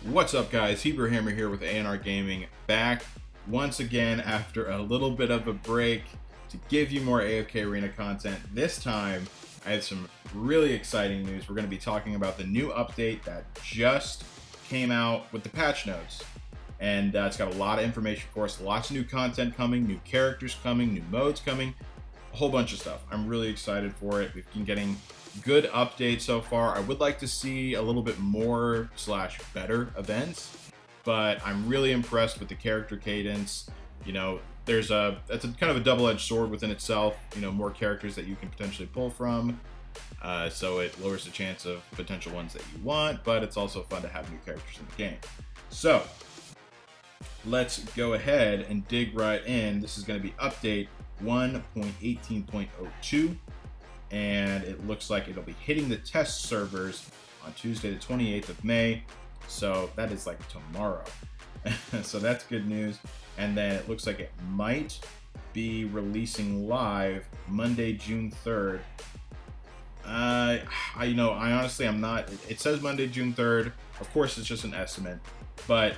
What's up, guys? Hebrew Hammer here with A&R Gaming, back once again after a little bit of a break to give you more AFK Arena content. This time, I have some really exciting news. We're going to be talking about the new update that just came out with the patch notes. And it's got a lot of information for us, lots of new content coming, new characters coming, new modes coming, a whole bunch of stuff. I'm really excited for it. We've been getting good updates so far. I would like to see a little bit more / better events, but I'm really impressed with the character cadence. You know, that's a kind of a double-edged sword within itself. You know, more characters that you can potentially pull from, so it lowers the chance of potential ones that you want, but it's also fun to have new characters in the game. So let's go ahead and dig right in. This is going to be update 1.18.02. and it looks like it'll be hitting the test servers on Tuesday the 28th of May, so that is like tomorrow. So that's good news. And then it looks like it might be releasing live Monday, June 3rd. I honestly, I'm not, it says Monday, June 3rd. Of course, it's just an estimate, but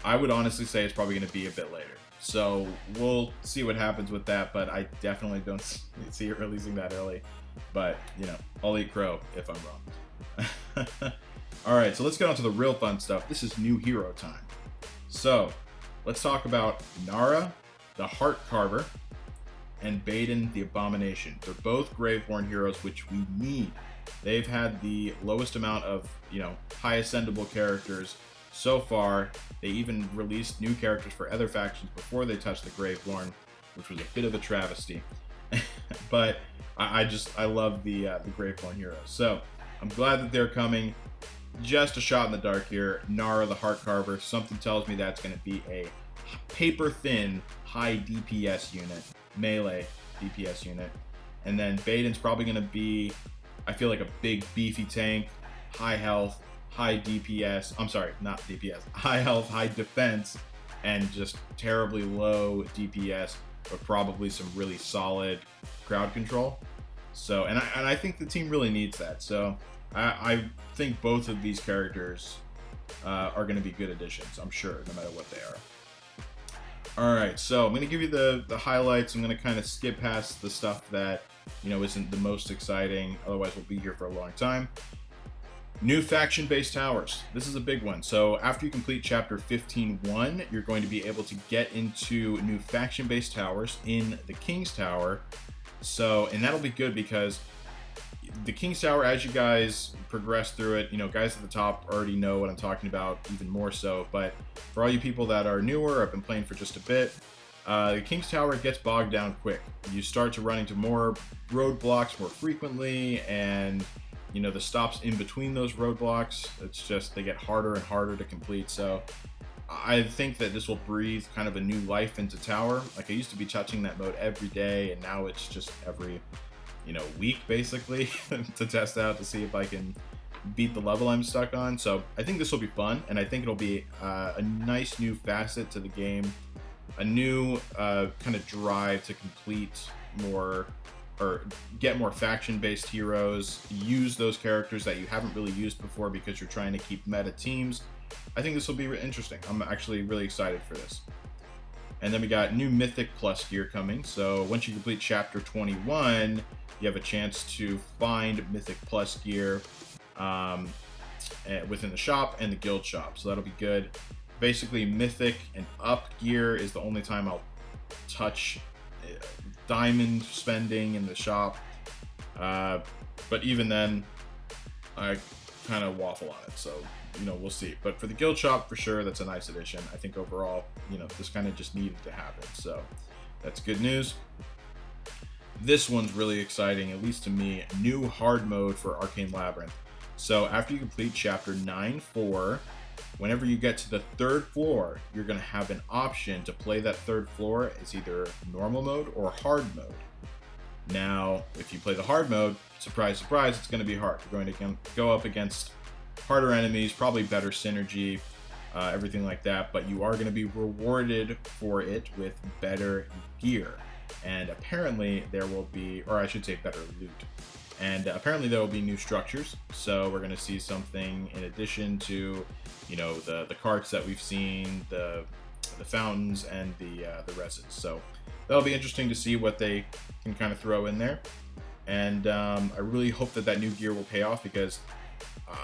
I would honestly say it's probably going to be a bit later. So we'll see what happens with that, but I definitely don't see it releasing that early. But, you know, I'll eat crow if I'm wrong. All right, so let's get on to the real fun stuff. This is new hero time. So let's talk about Nara, the Heart Carver, and Baden, the Abomination. They're both Graveborn heroes, which we need. They've had the lowest amount of, high ascendable characters so far. They even released new characters for other factions before they touched the Graveborn, which was a bit of a travesty. But I love the Graveborn heroes. So I'm glad that they're coming. Just a shot in the dark here. Nara, the Heart Carver. Something tells me that's going to be a paper-thin, high DPS unit, melee DPS unit. And then Baden's probably going to be, I feel like, a big, beefy tank, high health, high DPS. I'm sorry, not DPS. High health, high defense, and just terribly low DPS, but probably some really solid crowd control. So, and I think the team really needs that. So I think both of these characters are going to be good additions, I'm sure, no matter what they are. All right, so I'm going to give you the highlights. I'm going to kind of skip past the stuff that, isn't the most exciting. Otherwise, we'll be here for a long time. New faction-based towers. This is a big one. So after you complete Chapter 15.1, you're going to be able to get into new faction-based towers in the King's Tower. So, and that'll be good because the King's Tower, as you guys progress through it, guys at the top already know what I'm talking about, even more so. But for all you people that are newer, have been playing for just a bit, the King's Tower gets bogged down quick. You start to run into more roadblocks more frequently, and the stops in between those roadblocks, it's just, they get harder and harder to complete. So I think that this will breathe kind of a new life into Tower. Like, I used to be touching that mode every day, and now it's just every, week, basically, to test out to see if I can beat the level I'm stuck on. So I think this will be fun, and I think it'll be a nice new facet to the game, a new kind of drive to complete more, or get more faction-based heroes, use those characters that you haven't really used before because you're trying to keep meta teams. I think this will be interesting. I'm actually really excited for this. And then we got new Mythic Plus gear coming. So once you complete Chapter 21, you have a chance to find Mythic Plus gear within the shop and the guild shop. So that'll be good. Basically, Mythic and up gear is the only time I'll touch diamond spending in the shop, but even then I kind of waffle on it, so we'll see. But for the guild shop, for sure, that's a nice addition. I think overall, this kind of just needed to happen, so that's good news. This one's really exciting, at least to me. New hard mode for Arcane Labyrinth. So after you complete Chapter 9.4, whenever you get to the third floor, you're going to have an option to play that third floor as either normal mode or hard mode. Now, if you play the hard mode, surprise, surprise, it's going to be hard. You're going to go up against harder enemies, probably better synergy, everything like that, but you are going to be rewarded for it with better gear. and apparently there will be, or I should say better loot. And apparently there will be new structures, so we're going to see something in addition to, you know, the carts that we've seen, the fountains, and the resins. So that'll be interesting to see what they can kind of throw in there. And I really hope that that new gear will pay off, because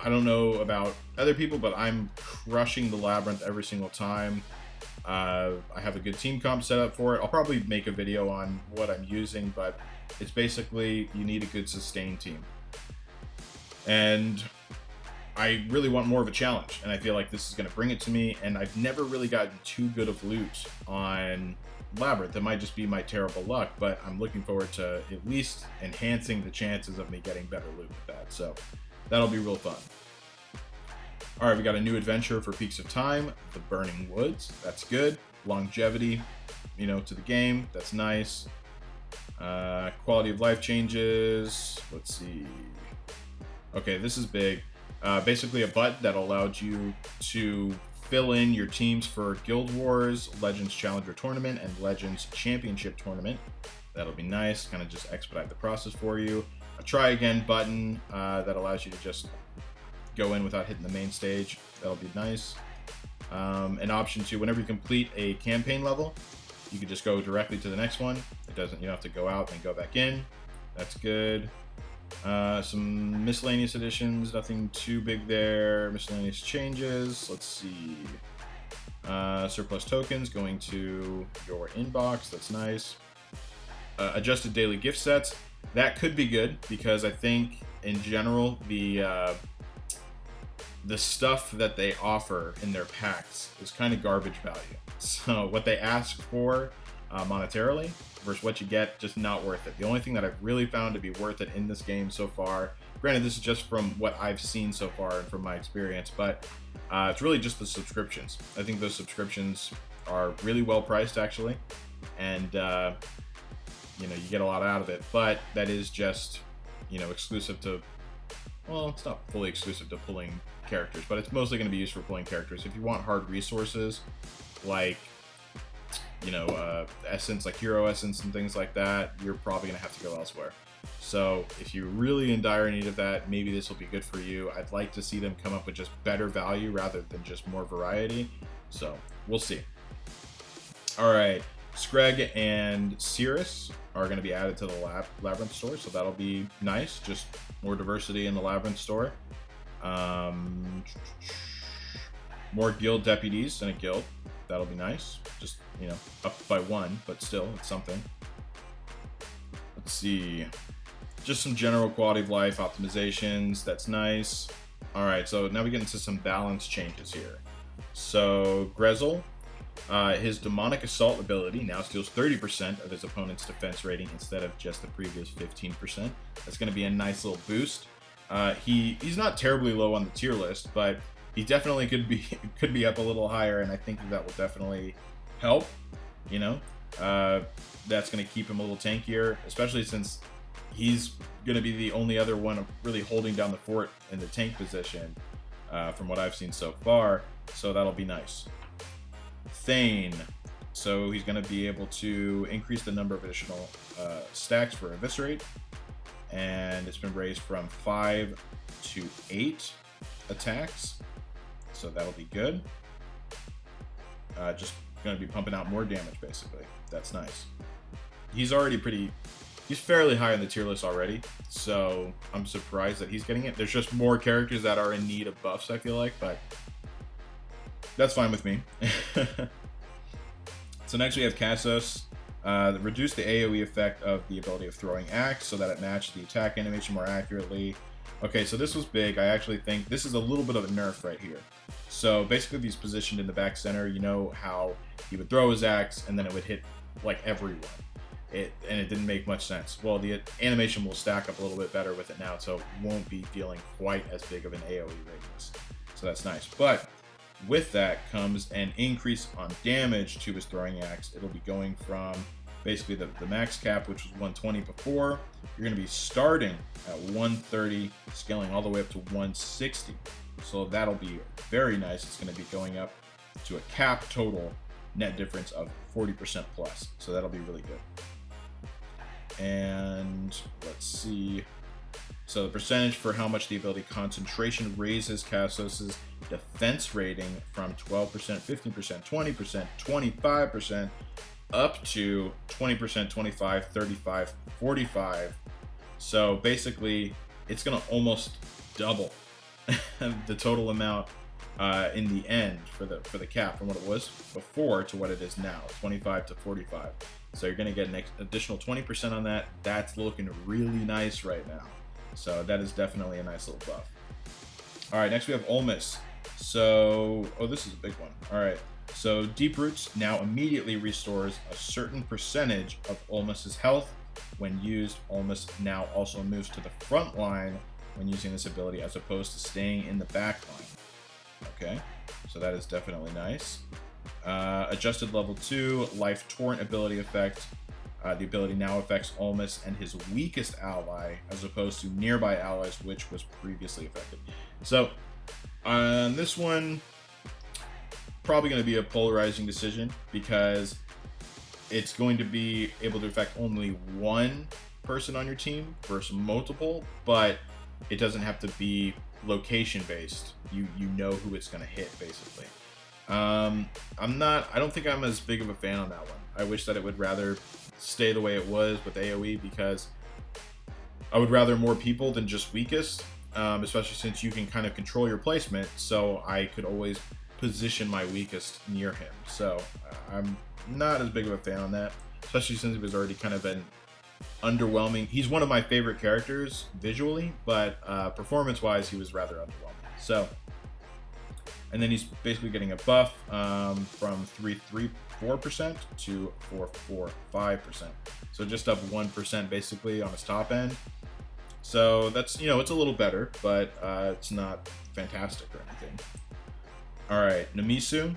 I don't know about other people, but I'm crushing the Labyrinth every single time. I have a good team comp set up for it. I'll probably make a video on what I'm using, but it's basically you need a good sustain team. And I really want more of a challenge, and I feel like this is going to bring it to me, and I've never really gotten too good of loot on Labyrinth. It might just be my terrible luck, but I'm looking forward to at least enhancing the chances of me getting better loot with that. So that'll be real fun. All right, we got a new adventure for Peaks of Time, the Burning Woods. That's good. Longevity, you know, to the game. That's nice. Quality of life changes. Let's see. Okay, this is big. Basically a button that allowed you to fill in your teams for Guild Wars, Legends Challenger Tournament, and Legends Championship Tournament. That'll be nice, kind of just expedite the process for you. A try again button that allows you to just go in without hitting the main stage. That'll be nice. An option to, whenever you complete a campaign level, you can just go directly to the next one. It doesn't, you don't have to go out and go back in. That's good. Some miscellaneous additions, nothing too big there. Miscellaneous changes, let's see. Surplus tokens going to your inbox, that's nice. Adjusted daily gift sets, that could be good, because I think in general the stuff that they offer in their packs is kind of garbage value. So what they ask for monetarily versus what you get, just not worth it. The only thing that I've really found to be worth it in this game so far, granted this is just from what I've seen so far and from my experience, but it's really just the subscriptions. I think those subscriptions are really well priced actually, and you know, you get a lot out of it, but that is just, you know, exclusive to, well, it's not fully exclusive to pulling characters, but it's mostly going to be used for pulling characters. If you want hard resources like, you know, essence, like hero essence and things like that, you're probably gonna have to go elsewhere. So if you're really in dire need of that, maybe this will be good for you. I'd like to see them come up with just better value rather than just more variety. So we'll see. All right, Screg and Cirrus are gonna be added to the Labyrinth store, so that'll be nice. Just more diversity in the Labyrinth store. More guild deputies in a guild. That'll be nice. Just, you know, up by one, but still, it's something. Let's see. Just some general quality of life optimizations. That's nice. All right, so now we get into some balance changes here. So Grezel, his Demonic Assault ability now steals 30% of his opponent's defense rating instead of just the previous 15%. That's going to be a nice little boost. He's not terribly low on the tier list, but he definitely could be up a little higher, and I think that will definitely help. You know, that's going to keep him a little tankier, especially since he's going to be the only other one really holding down the fort in the tank position, from what I've seen so far. So that'll be nice. Thane, so he's going to be able to increase the number of additional stacks for Eviscerate, and it's been raised from 5 to 8 attacks. So that'll be good. Just going to be pumping out more damage, basically. That's nice. He's fairly high on the tier list already, so I'm surprised that he's getting it. There's just more characters that are in need of buffs, I feel like, but that's fine with me. So next we have Cassos. Reduce the AoE effect of the ability of Throwing Axe so that it matches the attack animation more accurately. Okay, so this was big. I actually think this is a little bit of a nerf right here. So basically, if he's positioned in the back center, you know how he would throw his axe and then it would hit like everyone. And it didn't make much sense. Well, the animation will stack up a little bit better with it now, so it won't be feeling quite as big of an AoE radius. So that's nice. But with that comes an increase on damage to his throwing axe. It'll be going from basically the max cap, which was 120 before. You're going to be starting at 130, scaling all the way up to 160. So that'll be very nice. It's going to be going up to a cap total net difference of 40% plus. So that'll be really good. And let's see. So the percentage for how much the ability Concentration raises Cassos' defense rating from 12%, 15%, 20%, 25%, up to 20%, 25, 35, 45. So basically, it's going to almost double the total amount in the end for the cap from what it was before to what it is now, 25 to 45. So you're going to get an additional 20% on that. That's looking really nice right now. So that is definitely a nice little buff. All right, next we have Olmus. So, this is a big one. All right, so Deep Roots now immediately restores a certain percentage of Olmus's health. When used, Olmus now also moves to the front line when using this ability, as opposed to staying in the back line. Okay, so that is definitely nice. Adjusted level 2, Life Torrent ability effect. The ability now affects Olmus and his weakest ally, as opposed to nearby allies, which was previously affected. So, on this one, probably going to be a polarizing decision, because it's going to be able to affect only one person on your team versus multiple, but it doesn't have to be location based. You know who it's going to hit, basically. I don't think I'm as big of a fan on that one. I wish that it would rather stay the way it was with AoE, because I would rather more people than just weakest, especially since you can kind of control your placement, so I could always position my weakest near him. So I'm not as big of a fan on that, especially since he was already kind of an underwhelming. He's one of my favorite characters visually, but performance-wise, he was rather underwhelming. So, and then he's basically getting a buff from 334% to 445%. So just up 1% basically on his top end. So that's, it's a little better, but it's not fantastic or anything. All right, Namisu.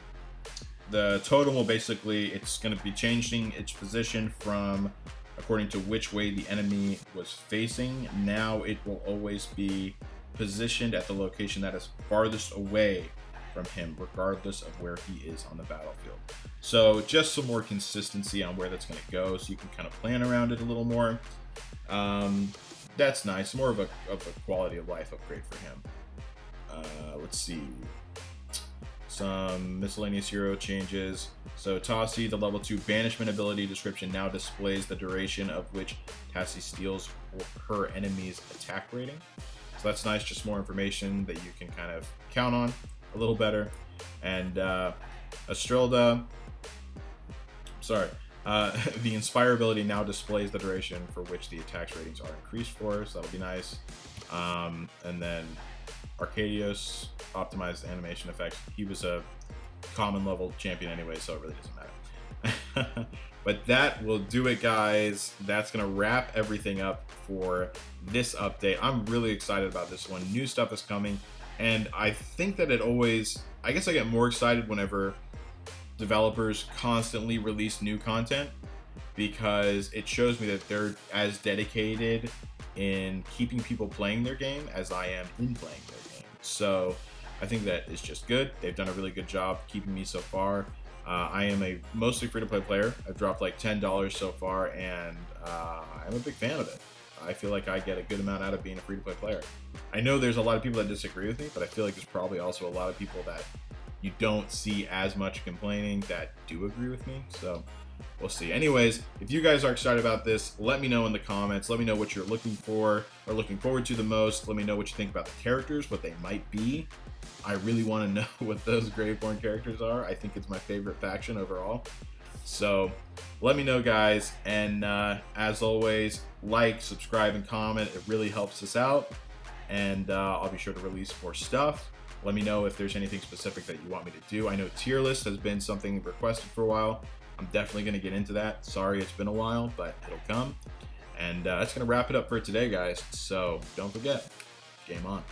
The totem will basically, it's going to be changing its position from according to which way the enemy was facing. Now it will always be positioned at the location that is farthest away from him, regardless of where he is on the battlefield. So just some more consistency on where that's going to go, so you can kind of plan around it a little more. That's nice. More of a quality of life upgrade for him. Let's see. Some miscellaneous hero changes. So Tassi, the level 2 banishment ability description now displays the duration of which Tassi steals her enemy's attack rating. So that's nice, just more information that you can kind of count on a little better. And Estrilda, the Inspire ability now displays the duration for which the attack's ratings are increased for, so that'll be nice. And then Arcadios optimized animation effects. He was a common level champion anyway, so it really doesn't matter. But that will do it, guys. That's gonna wrap everything up for this update. I'm really excited about this one. New stuff is coming, and I think that I guess I get more excited whenever developers constantly release new content, because it shows me that they're as dedicated in keeping people playing their game as I am in playing their game. So I think that is just good. They've done a really good job keeping me so far. I am a mostly free-to-play player. I've dropped like $10 so far, and I'm a big fan of it. I feel like I get a good amount out of being a free-to-play player. I know there's a lot of people that disagree with me, but I feel like there's probably also a lot of people that you don't see as much complaining that do agree with me. So we'll see. Anyways, if you guys are excited about this, let me know in the comments. Let me know what you're looking for or looking forward to the most. Let me know what you think about the characters, what they might be. I really want to know what those Graveborn characters are. I think it's my favorite faction overall. So let me know, guys. And as always, like, subscribe, and comment. It really helps us out. And I'll be sure to release more stuff. Let me know if there's anything specific that you want me to do. I know tier list has been something requested for a while. I'm definitely going to get into that. Sorry it's been a while, but it'll come. And that's going to wrap it up for today, guys. So don't forget, game on.